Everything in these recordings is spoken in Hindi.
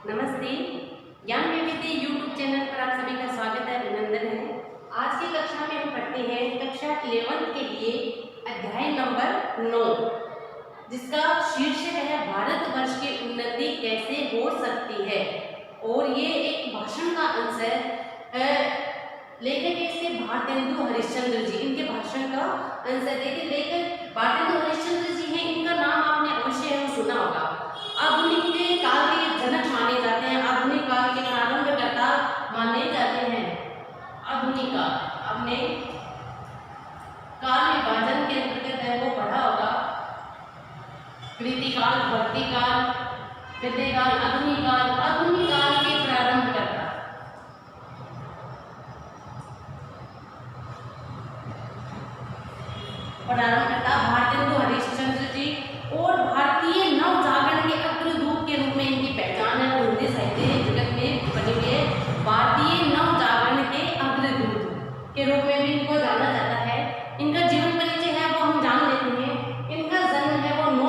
नमस्ते। ज्ञान वैविध्य यूट्यूब चैनल पर आप सभी का स्वागत है, अभिनंदन है। आज की कक्षा में हम पढ़ते हैं कक्षा 11 के लिए अध्याय नंबर 9, जिसका शीर्षक है भारतवर्ष की उन्नति कैसे हो सकती है। और ये एक भाषण का अंश है। लेखक इसके भारतेंदु हरिश्चंद्र जी, इनके भाषण का अंश है। देखिए, लेखक भारतेंदु हरिश्चंद्र जी हैं। इनका नाम आपने अवश्य सुना होगा। आधुनिक काल के जनक माने जाते हैं, आधुनिक काल के प्रारंभकर्ता माने जाते हैं। आधुनिक काल आपने काल विभाजन के अंतर्गत है वो पढ़ा होगा। कृतिकाल, भक्तिकाल, गद्यकाल, आधुनिक काल। आधुनिक काल के प्रारंभकर्ता भारतेंदु हरिश्चंद्र जी और भारतीय नव जागरण के अग्रदूत के रूप में इनकी पहचान है। और हिंदी साहित्य जगत में बने हुए भारतीय नव जागरण के अग्रदूत के रूप में भी इनको जाना जाता है। इनका जीवन परिचय है वो हम जान लेते हैं। इनका जन्म है वो 9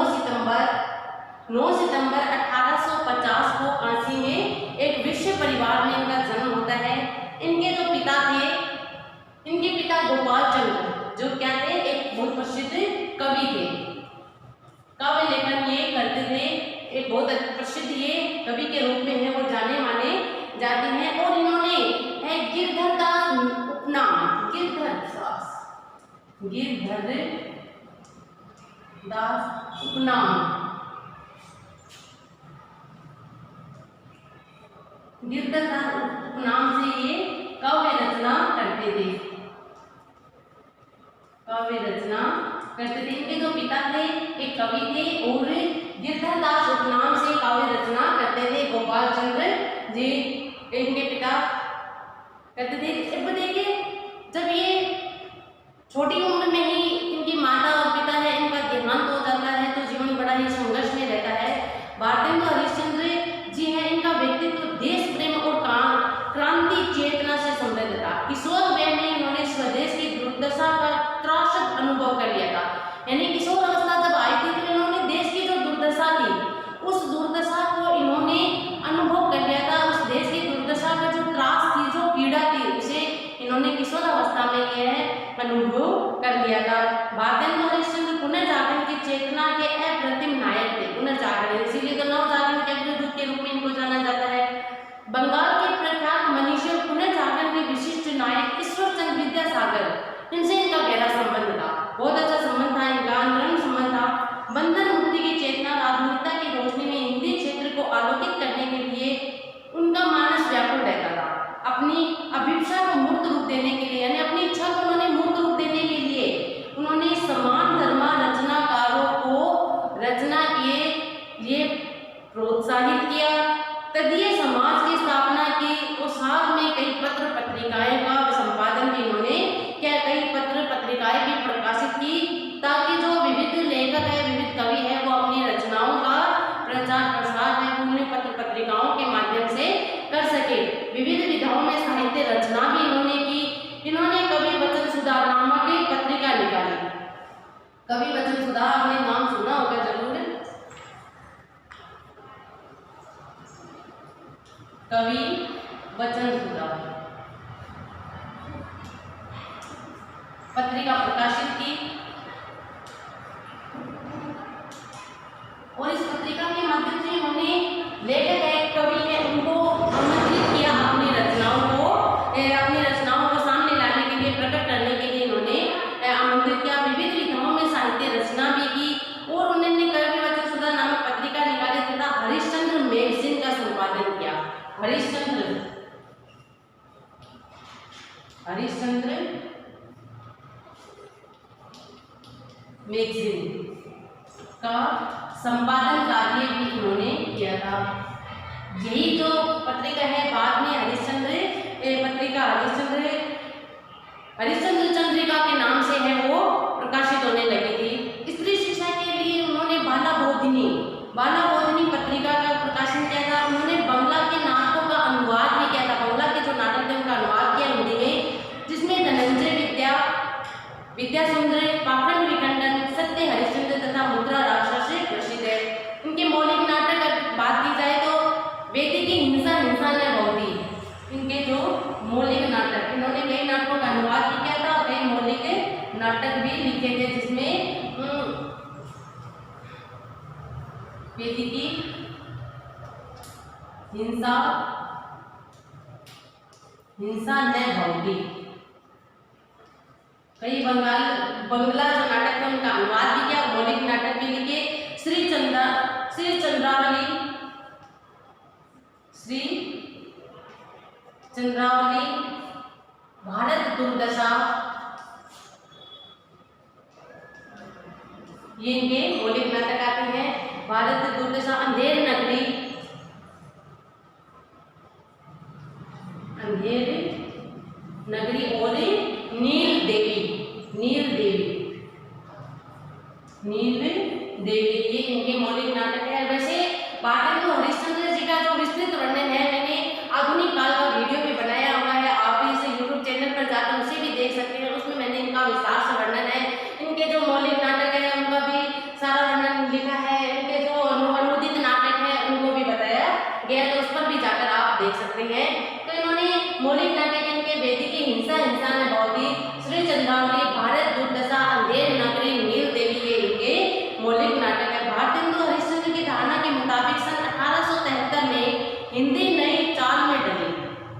सितंबर 1850 को काशी में एक विश्व परिवार में इनका जन्म होता है। इनके जो पिता थे, इनके पिता गोपाल चंद्र, जो क्या थे, एक बहुत प्रसिद्ध कवि थे। काव्य लेखन ये करते थे। एक बहुत प्रसिद्ध ये कवि के रूप में है वो जाने माने जाते हैं। और इन्होंने गिरधर दास उपनाम, गिरधर दास उपनाम, गिरधर दास उपनाम से ये काव्य रचना करते थे। इनके जो पिता थे एक कवि थे और गिरधर दास उपनाम से काव्य रचना करते थे। गोपाल चंद्र जी इनके पिता करते थे। अब देखिए, जब ये छोटी उम्र में ही इनकी माता और पिता है इनका देहांत हो जाता है, तो जीवन बड़ा ही संघर्ष में रहता है। भारतेंदु हरिश्चंद्र जी है, इनका व्यक्तित्व देश प्रेम और क्रांति चेतना से समृद्ध था। किशोर वय में इन्होंने स्वदेश की दुर्दशा का त्रासद अनुभव कर लिया था। यानी किशोर अवस्था जब आई थी तो इन्होंने देश की जो दुर्दशा थी उस दुर्दशा को इन्होंने अनुभव कर लिया था। उस देश की दुर्दशा का जो त्रास थी, जो पीड़ा थी, उसे इन्होंने किशोर अवस्था में यह अनुभव कर लिया था। भारतेंदु हरिश्चंद्र पुनर्जागरण की चेतना के अप्रतिम नायक थे। पुनर्जागरण इसीलिए तो नव जागरण के अग्रदूत के रूप में इनको जाना जाता है। बंगाल के प्रख्यात मनीषी और पुनर्जागरण के विशिष्ट नायक ईश्वरचंद्र विद्यासागर, इनसे इनका गहरा संबंध था। बहुत अच्छा संबंध था इनका, अंतरंग संबंध था। बंधन मुक्ति की चेतना और आधुनिकता की रोशनी में हिंदी क्षेत्र को आलोकित करने के लिए उनका मानस व्याकुल रहता था। अपनी अभिप्सा को मूर्त रूप देने के लिए, यानी अपनी इच्छा को उन्होंने मूर्त रूप देने के लिए उन्होंने समान धर्मा रचनाकारों को रचना किए ये प्रोत्साहित किया। तदीय समाज की स्थापना की और साथ में कई पत्र पत्रिकाएं का संपादन भी इन्होंने कई पत्र पत्रिकाएं भी प्रकाशित की, ताकि जो विविध लेखक है, विविध कवि है, वो अपनी रचनाओं का प्रचार प्रसार है उन्हें पत्र पत्रिकाओं के माध्यम से कर सके। विविध विधाओं में साहित्य रचना भी इन्होंने की। इन्होंने कवि वचन सुधा नामक एक पत्रिका निकाली। कवि वचन सुधा आपने नाम सुना होगा जरूर। कवि वचन सुधा पत्रिका प्रकाशित की और इस पत्रिका के माध्यम से उन्होंने लेखक है, कवि है, उनको आमंत्रित किया अपनी रचनाओं को सामने लाने के लिए, प्रकट करने के लिए इन्होंने आमंत्रित किया। विविध विधाओं में साहित्य रचना भी की और उन्होंने कवि वचन सुधा नामक पत्रिका निकाली तथा हरिश्चंद्र मैगजीन का संपादन किया। हरिश्चंद्र मैगजीन का संपादन कार्य भी उन्होंने किया था। यही जो पत्रिका है बाद में हरिश्चंद्र चंद्रिका के नाम से है वो प्रकाशित होने लगी थी। स्त्री शिक्षा के लिए उन्होंने बाला बोधिनी पत्रिका का प्रकाशन किया था। उन्होंने बंगला के नाटकों का अनुवाद भी किया था। बंगला के जो नाटक थे उनका अनुवाद किया हिंदी में, जिसमें धनंजय विद्या सुंदर, पाखंड विखंडन, सत्य हरिश्चंद्र तथा मुद्रा राक्षस प्रसिद्ध है। इनके मौलिक नाटक बात की जाए तो वेदिकी किसी की हिंसा न भोगी। कई बंगला जो नाटक है उनका अनुवाद भी किया, मौलिक नाटक भी लिखे। श्री चंद्रावली, भारत दुर्दशा, ये इनके मौलिक नाटक आते हैं। भारत दुर्दशा, अंधेर नगरी और नील देवी, ये इनके मौलिक नाटक है। वैसे भारतेंदु हरिश्चंद्र जी का जो विस्तृत वर्णन है मैंने आधुनिक काल का वीडियो भी बनाया हुआ है, आप भी इसे यूट्यूब चैनल पर जाकर उसे भी देख सकते हैं। उसमें मैंने इनका विस्तार से वर्णन है, इनके जो मौलिक नाटक है उनका भी सारा वर्णन लिखा है, इनके जो अनुवादित नाटक है उनको भी बताया गया, तो उस पर भी जाकर आप देख सकते हैं। तो इन्होंने मौलिक नाटक इनके बेटी की हिंसा में भौगी, श्री चंद्रावली, भारत दुर्दशा, अंधेर नगरी, नील देवी, ये इनके मौलिक नाटक है। भारतेंदु हरिश्चंद्र की धारणा के मुताबिक सन 1873 में हिंदी नई चाल में डली।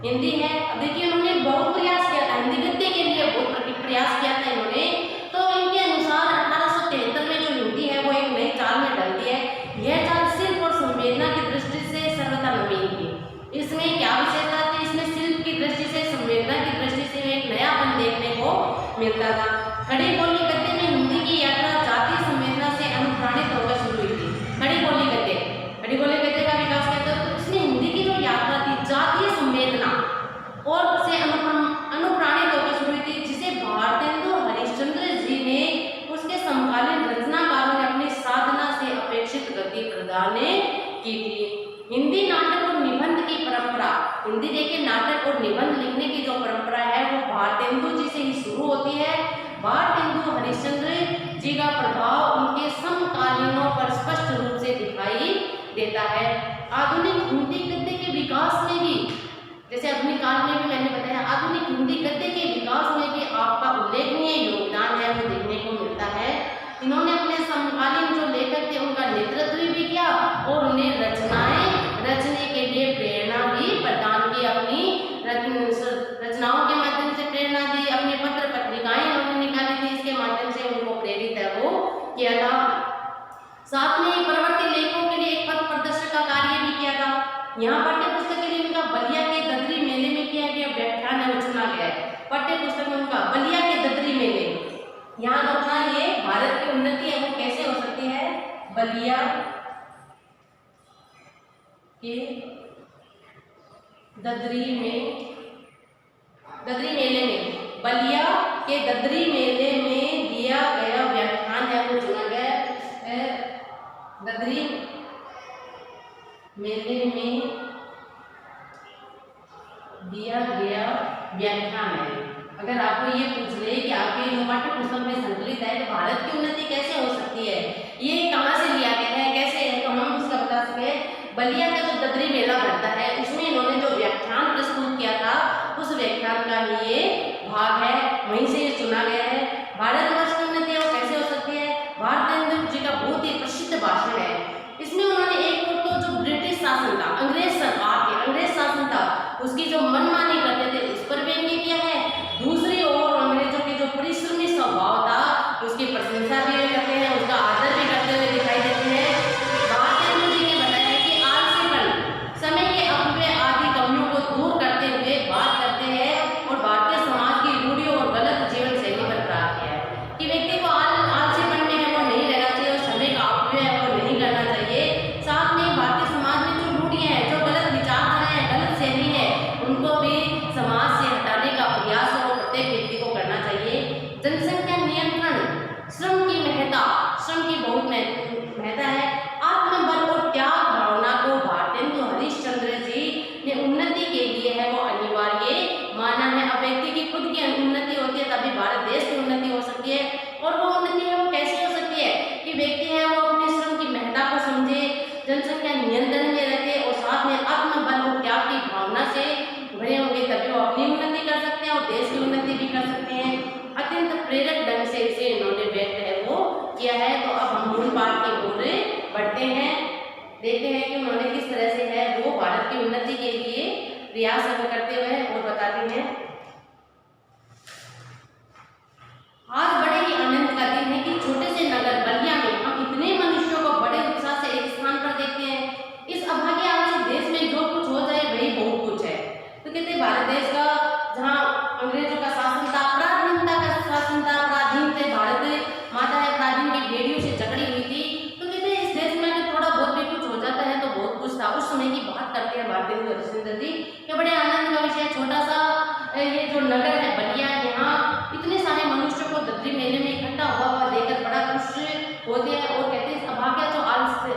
हिंदी है, अब देखिए उन्होंने बहुत प्रयास किया था, हिंदी गद्य के लिए बहुत प्रयास किया था इन्होंने। तो इनके अनुसार 1873 में जो हिंदी है वो एक नई चाल में डलती है। यह चाल शिल्प और संवेदना की दृष्टि से सर्वथा नवीन थी। इसमें क्या विशेषता थी? इसमें शिल्प की दृष्टि से, संवेदना की दृष्टि से एक नयापन देखने को मिलता था। खड़ी बोली गद्य में हिंदी की यात्रा जातीय संवेदना से अनुप्राणित होकर शुरू हुई थी। खड़ी बोली गद्य का विकास कहते हैं, तो इसमें हिंदी की जो यात्रा थी जातीय संवेदना और से अनुप्राणित होकर शुरू हुई थी, जिसे भारतेंदु हरिश्चंद्र जी ने उसके समकालीन रचनाकारों ने अपनी साधना से अपेक्षित गति प्रदान की थी। हिंदी नाटक और निबंध की परंपरा, हिंदी देखिए नाटक और निबंध लिखने की जो परंपरा है वो भारतेंदु जी से ही शुरू होती है। भारतेंदु हरिश्चंद्र जी का प्रभाव उनके समकालीनों पर स्पष्ट रूप से दिखाई देता है। आधुनिक हिंदी गद्य के विकास में भी, जैसे आधुनिक काल में भी मैंने बताया, आधुनिक हिंदी गद्य के विकास में भी आपका उल्लेखनीय योगदान है वो देखने को मिलता है। इन्होंने अपने समकालीन जो लेखक थे उनका नेतृत्व भी किया और उन्हें रचनाएं रचने के लिए प्रेरणा भी प्रदान की। अपनी रचनाओं के माध्यम से प्रेरणा दी, अपने पत्र पत्रिकाएं उन्होंने निकाली थी, इसके माध्यम से उनको प्रेरित है वो किया था। साथ में प्रवर्ती लेखों के लिए एक पथ प्रदर्शक का कार्य भी किया था। यहाँ पाठ्य पुस्तक के लिए उनका बलिया के ददरी मेले में किया गया व्याख्यान है वो चुना गया है। पाठ्य पुस्तक में उनका बलिया के ददरी मेले, यहाँ तो अपना ये भारत की उन्नति है वो कैसे हो सकती है? बलिया के ददरी मेले में, बलिया के ददरी मेले में दिया गया व्याख्यान है वो चुना गया है। ददरी मेले में दिया गया व्याख्यान है। अगर आपको ये पूछ ले कि आपके जो पाठ्य पुस्तक में संकलित है तो भारत की उन्नति कैसे हो सकती है, ये कहाँ से लिया गया है, कैसे है, तो हम उसका बता सके। बलिया का जो ददरी मेला भरता है उसमें इन्होंने जो व्याख्यान प्रस्तुत किया था उस व्याख्यान का ही ये भाग है, वहीं से ये चुना गया है। भारतवर्ष की उन्नति वो कैसे हो सकती है? भारतेंदु जी का बहुत ही प्रसिद्ध भाषण है। इसमें उन्होंने एक ओर तो जो ब्रिटिश शासन था, अंग्रेज शासन था, उसकी जो मनमानी करते थे उस पर व्यंग्य किया है। दूसरी ओर अंग्रेजों के जो परिश्रमी स्वभाव था उसकी प्रशंसा भी करते हैं, उसका आदर भी करते हुए दिखाई देते हैं। भारतेंदु जी ने बताया है कि आलसीपन, समय के अपव्यय आदि कमियों को दूर करते हुए बात करते हैं और भारतीय समाज की रूढ़ियों और गलत जीवन शैली पर प्रहार किया है कि व्यक्ति को आलसीपन में है वो नहीं रहना चाहिए और समय का अपव्यय है वो नहीं करना चाहिए। साथ में भारतीय समाज में जो रूढ़ियां हैं, जो गलत विचारधारा है, गलत शैली है, उनको भी समाज से हटाने का प्रयास हो प्रत्येक व्यक्ति को करना चाहिए। जनसंख्या नियंत्रण, श्रम की महत्ता, श्रम की बहुत महत्ता है। आत्मबल और त्याग भावना को भारतेंदु हरिश्चंद्र जी ने उन्नति के लिए है वो अनिवार्य माना है। अब व्यक्ति की खुद की उन्नति होती है तभी भारत देश की उन्नति हो सकती है। और वो उन्नति है वो कैसे हो सकती है कि व्यक्ति है वो अपने श्रम की महत्ता को समझे, जनसंख्या नियंत्रण में रखे और साथ में आत्मबल और त्याग की भावना से भरे होंगे, तभी वो अपनी उन्नति कर सकते हैं और देश की उन्नति भी कर सकते हैं। अत्यंत प्रेरक ढंग से इसे इन्होंने व्यक्त है वो किया है। तो अब हम मूल पाठ की ओर बढ़ते हैं। देखते हैं कि उन्होंने किस तरह से है वो भारत की उन्नति के लिए प्रयास करते हुए और बताते हैं। आज बड़े ही आनंद का दिन है कि छोटे से नगर बलिया में हम इतने मनुष्यों को बड़े उत्साह से एक स्थान पर देखते हैं। इस अभागे आलसी देश में जो कुछ हो जाए वही बहुत कुछ है। तो कहते हैं भारत देश का जहाँ अंग्रेजों का शासन था, पराधीनता का शासन था, पराधीन थे, भारत माता है पराधीन की बेड़ियों से जकड़ी हुई थी। तो कहते हैं इस देश में अगर थोड़ा बहुत भी कुछ हो जाता है तो बहुत कुछ था। उस समय की बात करते हैं भारतीय हरिश्चंद्र जी, ये बड़े आनंद का विषय। छोटा सा ये जो नगर है बलिया, यहाँ इतने सारे मनुष्यों को ददरी मेले में इकट्ठा हुआ देखकर बड़ा खुश होते हैं और कहते हैं अभागा जो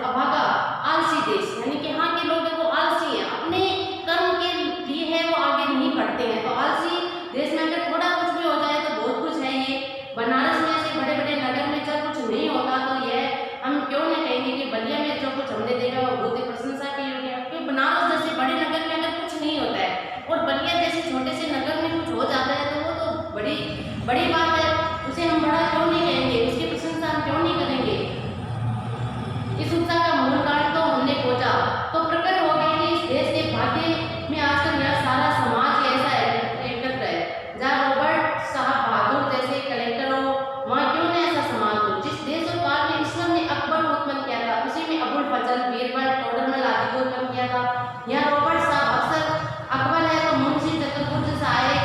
अभागा आलसी देश, यानी कि यहाँ के लोग वो आलसी हैं, अपने कर्म के लिए है वो आगे नहीं बढ़ते हैं। तो आलसी देश में अगर थोड़ा कुछ भी हो जाए तो बहुत कुछ है। ये बनारस में ऐसे बड़े बड़े नगर में जब कुछ नहीं होता तो यह हम क्यों नहीं कहेंगे कि बलिया में जो कुछ हमने देखा वो बहुत ही प्रशंसा की होगी। क्योंकि बनारस जैसे बड़े नगर में अगर कुछ नहीं होता है और बलिया जैसे छोटे से नगर में कुछ हो जाता है तो वो तो बड़ी बड़ी बात है, उसे हम बड़ा क्यों नहीं कहेंगे, उसकी प्रशंसा हम क्यों नहीं करेंगे। इस उत्साह का मूल कारण तो हमने खोजा तो प्रकट हो गया कि इस देश के भाग्य में आजकल यह सारा समाज ऐसा एकत्र है। जहाँ रॉबर्ट साहब बहादुर जैसे कलेक्टर हो वहाँ क्यों नहीं ऐसा समाज हो। जिस देश और काल में ईश्वर ने अकबर को उत्पन्न किया था उसी में अबुल फजल, बीरबल, टोडरमल आदि को उत्पन्न किया था। यहाँ रॉबर्ट साहब अक्सर अकबर है तो मुंशी चतुर्भुज सहायक,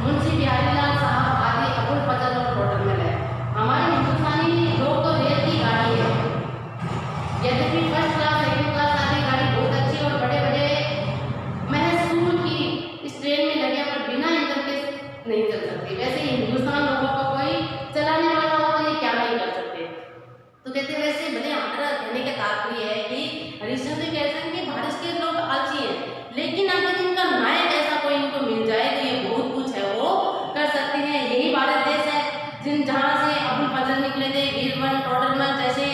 मुंशी बिहारीलाल साहब आदि अबुल फजल और टोडरमल है। हमारे हिंदुस्तानी लोग तो रेल की गाड़ी है, यद्यपि फर्स्ट क्लास सेकंड क्लास आदि गाड़ी बहुत अच्छी और बड़े बड़े महसूल की इस ट्रेन में लगे पर बिना इंजन के नहीं चल सकती। वैसे हिंदुस्तान लोगों को कोई चलाने वाला हो तो ये क्या नहीं कर सकते। तो कहते वैसे भले हमारा कहने का तात्पर्य है कि हरिश्चंद्र कहते हैं कि भारत के लोग आलसी हैं, लेकिन अगर इनका नायक ऐसा कोई इनको मिल जाए तो ये बहुत कुछ है वो कर सकते हैं। यही भारत देश है जहाँ से अबुल फजल निकले थे, बीरबल, टोडरमल जैसे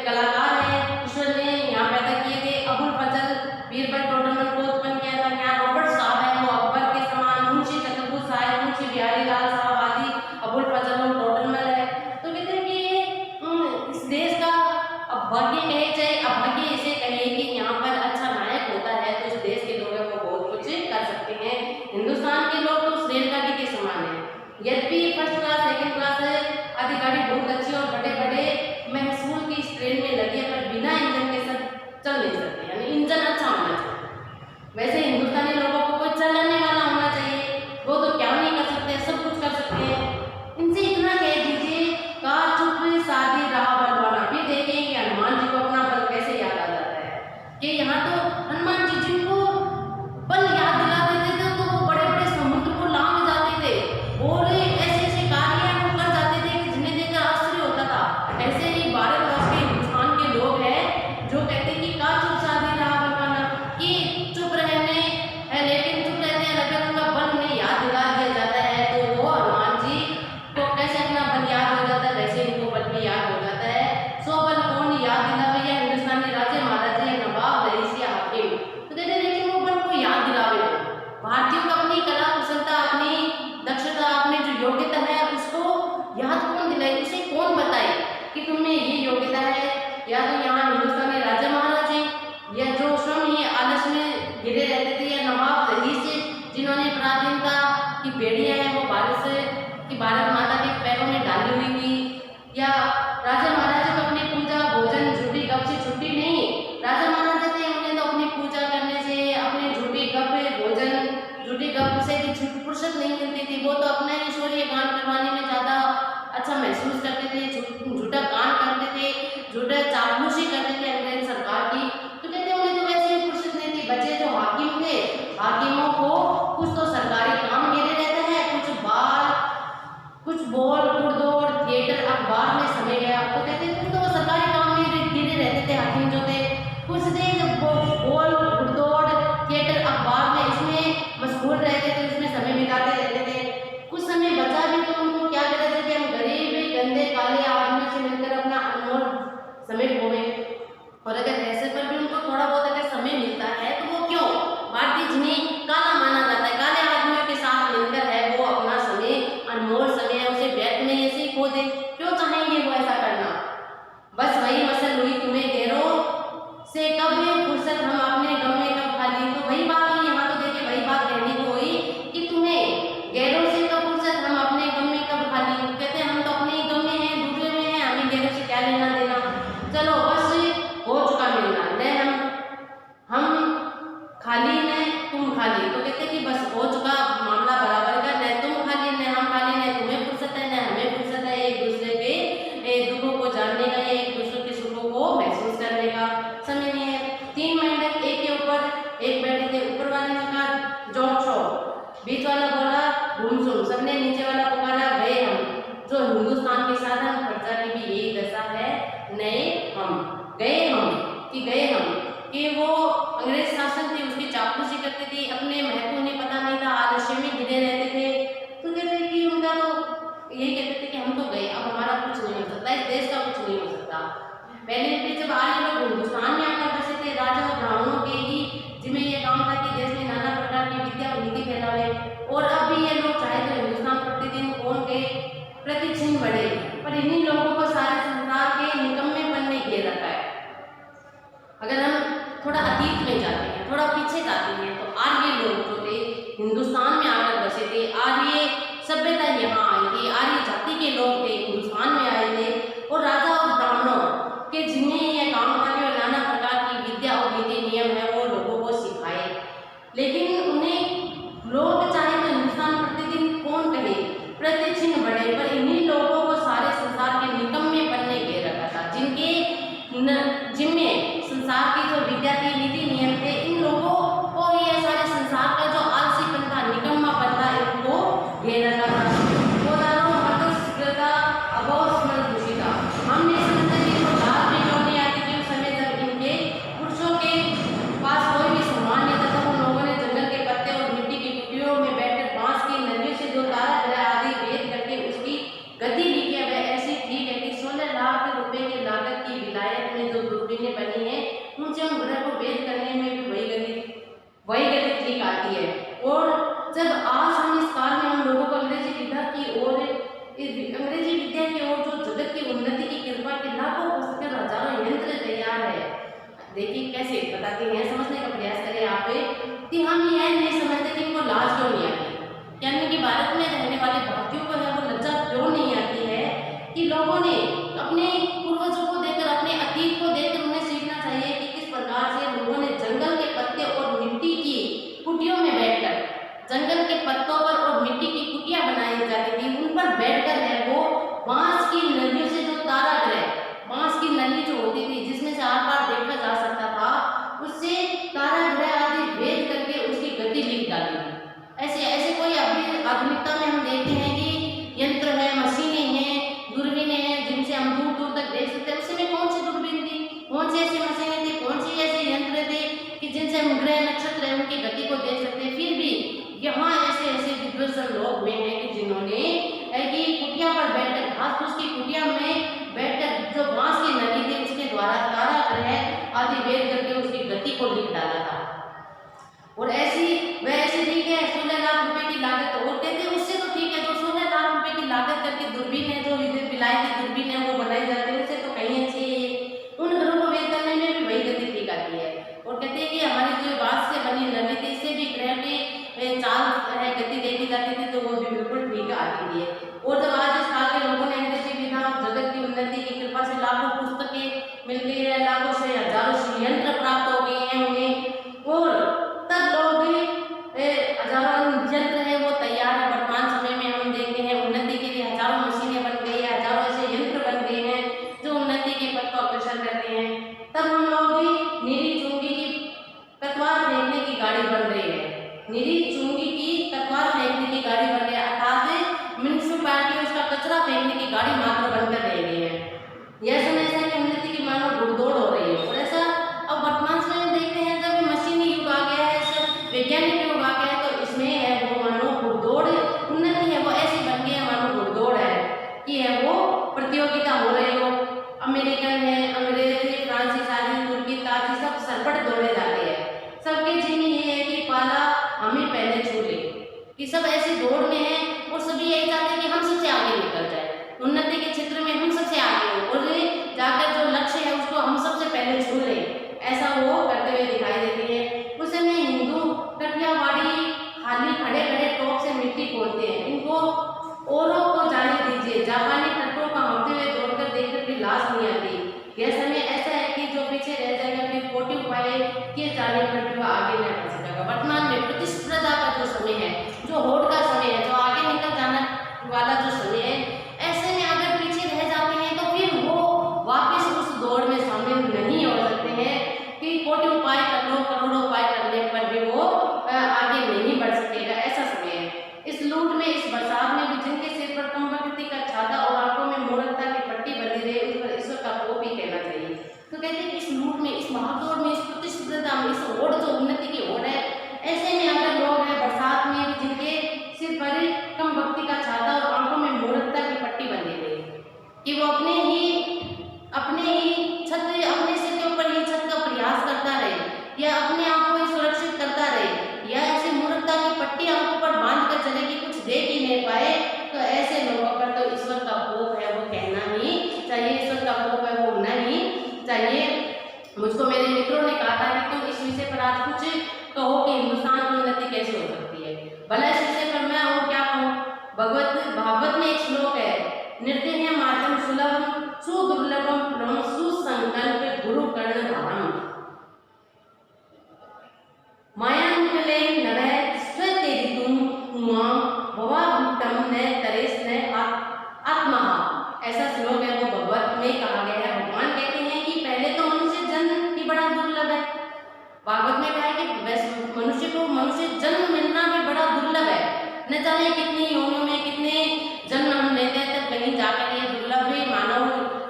कलाकार हैं ईश्वर ने यहाँ पैदा किए थे। अबुल फजल, बीरबल, टोडरमल को उत्पन्न किया था। यहाँ रॉबर्ट साहब है वो अकबर के समान, मुंशी चतुर्भुज सहायक, मुंशी बिहारीलाल साहब आदि अबुल फजल और टोडरमल है। तो कहते हैं कि इस देश का अभाग्य कहे चाहे अभाग्य इसे कहिए कि यहाँ पर अच्छा नायक होता है तो इस देश के लोग वो बहुत कुछ कर सकते हैं। हिंदुस्तान के लोग तो उस रेलगाड़ी के समान है, यद्यपि फर्स्ट क्लास सेकंड क्लास आदि गाड़ी बहुत अच्छी और बड़े बड़े महसूल की इस ट्रेन में लगी है पर बिना इंजन के सब चल नहीं सकते, यानी इंजन अच्छा होना चाहिए। वैसे हिंदुस्तानी लोगों को कोई चलाने वाला होना चाहिए, वो तो क्या नहीं कर सकते, सब कुछ कर सकते हैं। इनसे इतना कह दीजिए का चुप साधी राह बलवाना। फिर देखें कि हनुमान जी को अपना बल कैसे याद आ जाता है कि यहाँ तो हनुमान जी जिनको बल याद दिला देते थे तो वो बड़े बड़े समुद्र को लांग जाते थे और ऐसे ऐसे कार्य वो कर जाते थे कि जिन्हें देखकर आश्चर्य होता था। ऐसे ही भारतवर्ष के हिंदुस्तान के लोग हैं जो कहते हैं कि का चुप साधी राह बलवाना, कि चुप रहने लेकिन चुप रहते हैं, अगर उनका बल उन्हें याद दिला दिया जाता है तो वो हनुमान जी को कैसे अपना बल याद हो जाता है वैसे इनको बल भी याद हो जाता है। सो बल कौन याद दिलावे, या हिंदुस्तानी राजे महाराजे नवाब रईस या हाकिम। तो कहते हैं लेकिन वो बल को याद दिलावे भारतीयों को अपनी कला कुशलता, अपनी दक्षता, अपनी जो योग्यता है उसको याद कौन दिलाए, उसे कौन बताए कि तुम्हें ये योग्यता है। या तो यहाँ हिंदुस्तानी राजा महाराजे या जो स्वयं ही आलस में गिरे रहते थे, या नवाब रईस जिन्होंने पराधीनता की बेड़ियां हैं वो भारत माता के पैरों में डाली हुई थी, या राजा महाराजा को अपनी पूजा भोजन झूठी गप से छुट्टी नहीं। राजा महाराजा थे उन्हें तो अपनी पूजा करने से, अपने झूठी गप भोजन झूठी गप से भी फुर्सत नहीं मिलती थी। वो तो अपना ईश्वरीय गान करवाने में ज़्यादा अच्छा महसूस करते थे, झूठा गान करते थे, झूठा चापलूसी करते थे अंग्रेज सरकार की। तो कहते हैं उन्हें तो वैसे ही फुर्सत नहीं थी। बच्चे जो हाकिम थे, हाकिमों को कुछ तो सरकारी काम घेरे रहता है, कुछ बोल गुड़दौड़ थिएटर अखबार में समय गया। तो कहते थे तो वो सरकारी काम में गिरे रहते थे हाकिम जो थे, कुछ देर बोल गुड़दौड़ थिएटर अखबार में इसमें मशगूल रहते थे, उसमें समय बिताते रहते थे। कुछ समय बचा भी तो उनको क्या कहते थे कि हम गरीब गंदे काले आदमियों से मिलकर अपना अनमोल समय खोए। और अगर ऐसे पर भी उनको थोड़ा बहुत अगर समय मिलता है तो वो क्यों, भारतीय जिन्हें काला माना जाता है, काले आदमियों के साथ मिलकर है वो अपना समय, अनमोल समय है उसे व्यर्थ में ऐसे ही खो दे, क्यों चाहेंगे वो ऐसा करना। बस वही मसल हुई तुम्हें गैरों से कब लेना देना, चलो बस हो चुका मिलना, न हम खाली न तुम खाली, तो कहते कि बस हो चुका मामला बराबर का, न तुम खाली न हम खाली, न तुम्हें फुर्सत है न हमें फुर्सत है एक दूसरे के दुखों को जानने का, एक दूसरे के सुखों को महसूस करने का समय नहीं है। 3 मेंढक एक के ऊपर एक बैठे थे, ऊपर वाले ने कहा जोर छोड़, बीच वाला बोला घूम सुन, सबने नीचे वाला पुकारा गए हम। जो हिंदुस्तान के साधन प्रजा की भी यही दशा है, नए हम गए हम कि वो अंग्रेज शासन थी उसकी चापलूसी करती थी, अपने महत्व उन्हें पता नहीं था, आलस्य में घिरे रहते थे, तो कहते कि उनका तो यही कहते थे कि हम तो गए, अब हमारा कुछ नहीं हो सकता, इस देश का कुछ नहीं हो सकता। पहले भी जब आर्य लोग हिंदुस्तान में आकर बसे थे, राजा और ब्राह्मणों के ही जिम्मे ये काम था कि देश में नाना प्रकार की विद्या और नीति फैलावे, और अब भी ये लोग चाहे तो हिंदुस्तान प्रतिदिन कौन के प्रति छिन्न बढ़े, पर इन्हीं लोगों को सारे संसार के निकम्मेपन ने घेर रखा है। अगर हम थोड़ा अतीत में जाते हैं, थोड़ा पीछे जाते हैं, तो आर्य लोग जो थे हिंदुस्तान में आकर बसे थे, आर्य सभ्यता यहाँ आई थी, आर्य जाति के लोग थे हिंदुस्तान में आए थे, और राजा और ब्राह्मणों के जिम्मे यह काम था कि नाना प्रकार की विद्या और नीति नियम है वो लोगों को सिखाए, लेकिन उन्हें लोग चाहे तो हिंदुस्तान प्रतिदिन कौन कहे प्रतिचिन्ह बढ़े, पर इन्हीं लोगों को सारे संसार के निकम्मेपन ने घेर रखा था, जिनके जिम्मे संसार की जो विद्या थी नीति नियम थे, इन लोगों को ये सारे संसार का जो आलसीपन था निकम्मापन था इनको घेर रखा था। हमने समझते कि वो लाल भी क्यों नहीं आती थी उस समय जब इनके पुरुषों के पास कोई भी सम्मान नहीं था, तो उन लोगों ने जंगल के पत्ते और मिट्टी की कुटियों में बैठकर बांस की नलियों से जो तारा ग्रह आदि वेद करके उसकी गति लिखी है। वह ऐसी ठीक है कि 16 लाख रुपए की लागत की विलायत में जो दूरबीनें बनी है उनसे हम ग्रह को वेद करने में भी वही गति ठीक आती है। और जब आज हम इस काल में हम लोगों को अंग्रेजी विद्या की ओर जो जगत की उन्नति की कृपा के लाखों पुस्तकें हजारों यंत्र तैयार है, देखिए कैसे बताते हैं, समझने का प्रयास करें आप कि हम यह नहीं समझते कि इनको लाज क्यों नहीं आती, यानी कि भारत में रहने वाले भारतीयों को है वो लज्जा क्यों नहीं आती है कि लोगों ने अपने पूर्वजों को देखकर अपने अतीत को देखकर उन्हें सीखना चाहिए कि किस प्रकार से लोगों ने जंगल के पत्ते और मिट्टी की कुटियों में बैठकर, जंगल के पत्तों पर और मिट्टी की कुटियां बनाई जाती थी, उन पर बैठकर है वो बांस की नलियों से जो तारा ग्रह, बांस की नली जो होती थी जिसमें से आर पार देखा जा सकता था, उससे तारा ग्रह आदि भेद करके उसकी गति लिख डाली। ऐसे कोई अभी आधुनिकता में हम देखते हैं कि यंत्र है, मशीनें हैं, दूरबीनें हैं जिनसे हम दूर दूर तक देख सकते हैं। उस समय कौन सी दूरबीन थी, कौन सी ऐसी मशीनें थी, कौन सी ऐसे यंत्र थे कि जिनसे हम ग्रह नक्षत्र है उनकी गति को देख सकते हैं। फिर भी यहाँ ऐसे विद्वान लोग हुए हैं कि जिन्होंने कुटिया पर बैठकर घास फूस की कुटिया में बैठकर जो बांस की नली थी उसके द्वारा तारा ग्रह आदि वेद करके उसकी गति को लिख डाला था। और ऐसी ठीक है 16 लाख रुपए की लागत, और कहते उससे तो ठीक है, जो 16 लाख रुपए की लागत करके दूरबीन है, जो विलायती दूरबीन है वो बनाई जाती है, उससे तो कहीं अच्छी है, उन घरों को वेद करने में भी वही गति ठीक आती है। और कहते हैं कि हमारी जो बांस से बनी नली थी इससे भी ग्रह की चाल है गति देखी जाती थी, तो वो भी बिल्कुल ठीक आती थी। और जब आज इस काल के लोगों ने अंग्रेजी विधा जगत की उन्नति की कृपा से लाखों पुस्तकें मिल गई है, लाखों से हजारों यंत्र प्राप्त हो गए हैं उन्हें, और तब लोग हजारों यंत्र है वो तैयार है। वर्तमान समय में हम देखते हैं उन्नति के लिए हजारों मशीनें बन गई है, हजारों ऐसे यंत्र बन गए हैं जो उन्नति के पथ को अग्रसर करते हैं। तब हम लोग भी नीली चुंगी की कतवार फेंकने की गाड़ी बन रही है, नीली चुंगी की कतवार फेंकने की गाड़ी बन रही है, अर्थात म्युनिसिपैलिटी उसका कचरा फेंकने की गाड़ी मात्र बनकर रह गई है। यह समय ऐसा कि उन्नति की मानो घुड़दौड़ हो रही है। और ऐसा अब वर्तमान समय में देखते हैं जब मशीनी युग आ गया है, सब वैज्ञानिक युग आ गया है, तो इसमें है वो मानो घुड़दौड़ उन्नति है वो ऐसी बन गई है मानो घुड़दौड़ है कि है वो प्रतियोगिता हो रही हो। अमेरिकन है, अंग्रेज है, फ्रांसीसी आदि तुर्की ताजी सब सरपट दौड़े जाते हैं। सबके जिम्मे ये है कि पाला हमें पहले छू ले, कि सब ऐसे दौड़ में हैं और सभी यही चाहते हैं कि हम सबसे आगे निकल जाए, उन्नति के क्षेत्र में हम सबसे आगे हो और जाकर जो लक्ष्य है उसको हम सबसे पहले छू लें, ऐसा वो करते हुए दिखाई देते हैं। उस समय हिंदू कठियावाड़ी खाली खड़े खड़े टोक से मिट्टी खोदते हैं, इनको औरों को जाने दीजिए, जापानी तत्वों का होते हुए दौड़कर देखकर भी लाश नहीं आती यह समय ऐसा है कि जो पीछे रह जाएगा फिर कोटि उपाय किए जाने पर भी वो आगे नहीं बढ़ सकेगा। वर्तमान में प्रतिस्पर्धा का जो समय है, जो होड़ का समय है, जो आगे निकल जाने वाला जो समय है, ऐसे में अगर पीछे रह जाते हैं तो फिर वो वापस उस दौड़ में शामिल नहीं हो सकते हैं कि कोटि उपाय कर लो, करोड़ों उपाय करने पर भी वो आगे नहीं बढ़ सकेगा। ऐसा समय है। इस लूट में, इस बरसात में भी जिनके सिर पर कमबख्ती का छाता और आंखों में मूर्खता की पट्टी बंधी रहे, उस पर ईश्वर का कोप ही कहना चाहिए। तो कहते हैं कि इस लूट में, इस भागदौड़ में, इस प्रतिस्पर्धा में, इस होड़ जो उन्नति की होड़ है, ऐसे में अगर लोग हैं बरसात में भी जिनके सिर पर कमबख्ती का छाता और आंखों में मूर्खता की पट्टी बंधी रहे, कि वो अपने ही छत, अपने सिर के ऊपर ही छत का प्रयास करता रहे या अपने आप को ही सुरक्षित करता रहे या ऐसे मूर्खता की पट्टी आंखों पर बांध कर चले कि कुछ देख ही नहीं पाए, तो ऐसे लोगों पर तो ईश्वर का कोप है वो कहना ही चाहिए। ईश्वर का कोप है वो होना ही चाहिए। मुझको मेरे मित्रों ने कहा था कि तुम इस विषय पर आज कुछ कहो कि हिंदुस्तान की उन्नति कैसे हो सकती है। भला इस विषय पर मैं और क्या कहूँ। भागवत में एक श्लोक है, नृत्य है माध्यम सुलभ सुदुर्लभम परम सुसंकल्प गुरु कर्ण धारम माया निकले नभै स्वतेरि तुम उमा भवा भुक्तम न तरेस न आत्मा। ऐसा श्लोक है वो भगवत में कहा गया है। भगवान कहते हैं कि पहले तो मनुष्य जन्म ही बड़ा दुर्लभ है। भागवत में कहा है कि मनुष्य को मनुष्य जन्म मिलना भी बड़ा दुर्लभ है। न जाने कितनी योनियों में कितने जन्म हम लेते हैं तब कहीं जाकर ये दुर्लभ भी मानव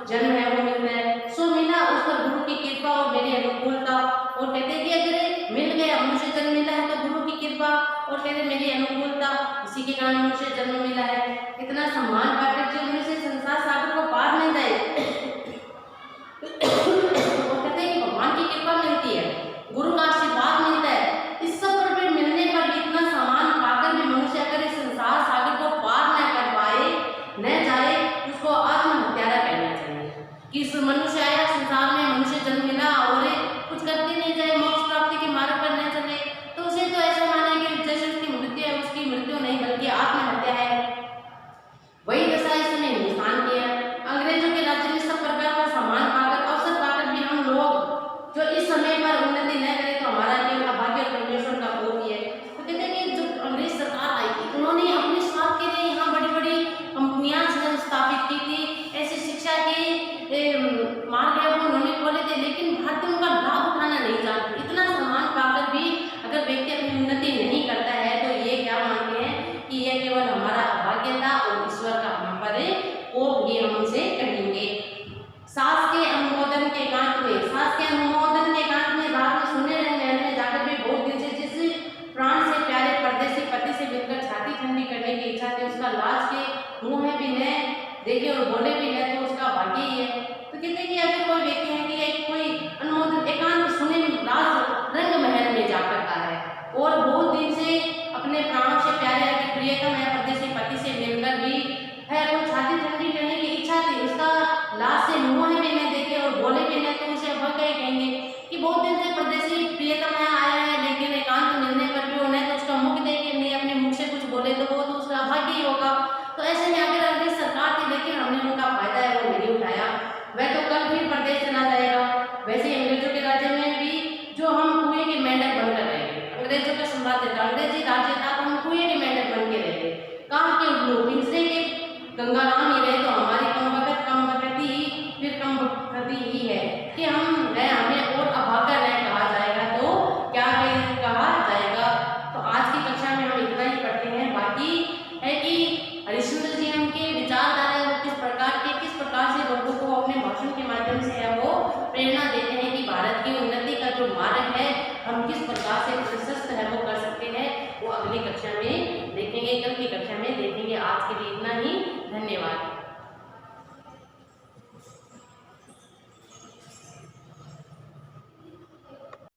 जन्म है वो मिलता है। सो मिला उस पर गुरु की कृपा और मेरी अनुकूलता। और कहते हैं कि अगर मिल गया मनुष्य जन्म मिला है तो गुरु की कृपा और कहते मेरी अनुकूलता, इसी के कारण मनुष्य जन्म मिला है। इतना सम्मान पाकर जो मनुष्य संसार सागर को पार नहीं जाए वो कहते हैं कि भगवान की कृपा मिलती है, गुरु का आशीर्वाद मिलता है। इस सब पर भी मिलने पर भी इतना सम्मान पाकर भी मनुष्य अगर इस संसार सागर को पार न कर पाए, न जाए, उसको आत्महत्यारा कहना चाहिए। कि इस मनुष्य आया संसार में, मनुष्य जन्म मिला और कुछ करते नहीं जाए, मोक्ष प्राप्ति के मार्ग पर न चले, तो उसे तो ऐसा माना कि जैसे उसकी मृत्यु है, उसकी मृत्यु नहीं बल्कि आत्महत्या है। वही दशा इस समय हिंदुस्तान की है। अंग्रेजों के राज्य में सब प्रकार का सम्मान पाकर, अवसर पाकर भी हम लोग जो इस समय पर उन्नति न करें तो हमारा केवल अभाग्य और परमेश्वर का कोप ही है। तो कहते हैं कि जो अंग्रेज सरकार आई थी उन्होंने अपने स्वार्थ के लिए यहाँ बड़ी बड़ी कंपनियां स्थापित की थी, ऐसी शिक्षा के मार्ग है वो उन्होंने खोले थे, लेकिन भारतीय उनका लाभ उठाना नहीं जानते। इतना सम्मान पाकर भी अगर व्यक्ति अपनी उन्नति नहीं करता है तो ये क्या मानते हैं कि यह केवल हमारा अभाग्य था और ईश्वर का हम पर कोप ये हमसे कहेंगे। सास के अनुमोदन के एकांत में, सास के अनुमोदन के एकांत में रात में सोने महल में जाकर भी बहुत दिन से जिस प्राण से प्यारे परदेसी पति से मिलकर छाती ठंडी करने की इच्छा थी, उसका लाज के मुंह में भी न देखे और बोले भी न तो उसका भाग्य ही है। तो कहते हैं कि अगर कोई व्यक्ति है कि कोई अनुमोदन एकांत सुने राज रंग महल में जा करता है और बहुत दिन से अपने प्राणों से प्यारे प्रियतम है परदेसी पति से मिलकर भी है वो छाती ठंडी करने की इच्छा थी, उसका लाश से मुंह में न देखे और बोले भी न तो उसे अभाग्य कहेंगे। कि बहुत दिन से परदेसी प्रियतम यहाँ आया है लेकिन एकांत मिलने पर भी वो न तो उसका मुख देखे नहीं अपने मुख से कुछ बोले तो वो तो उसका अभाग्य ही होगा। तो ऐसे में अगर अंग्रेज सरकार थी लेकिन हमने उनका फायदा है वो नहीं उठाया, वह तो कल फिर प्रदेश चला जाएगा। वैसे ही अंग्रेजों के राज्य में भी जो हम कुएं के मेंढक बनकर रहेंगे, अंग्रेजों का साम्राज्य था, अंग्रेजी राज्य था, तो हम कुएं के मेंढक बन के रहेंगे। कहाँ के लोग पिंजरे के गंगाराम ही रहे तो हमारी कमबख्ती ही फिर कमबख्ती ही है कि हमें और अभागा न कहा जाएगा तो क्या कहा जाएगा। तो आज की कक्षा में हम इतना ही पढ़ते हैं। बाकी है कि हरिश्चंद्र जी उनके विचारधारा वो किस प्रकार से लोगों को अपने भाषण के माध्यम से है वो प्रेरणा देते हैं कि भारत की उन्नति का जो मार्ग है हम किस प्रकार से प्रशस्त है वो कर सकते हैं, वो अगली कक्षा में देखेंगे। कल की कक्षा में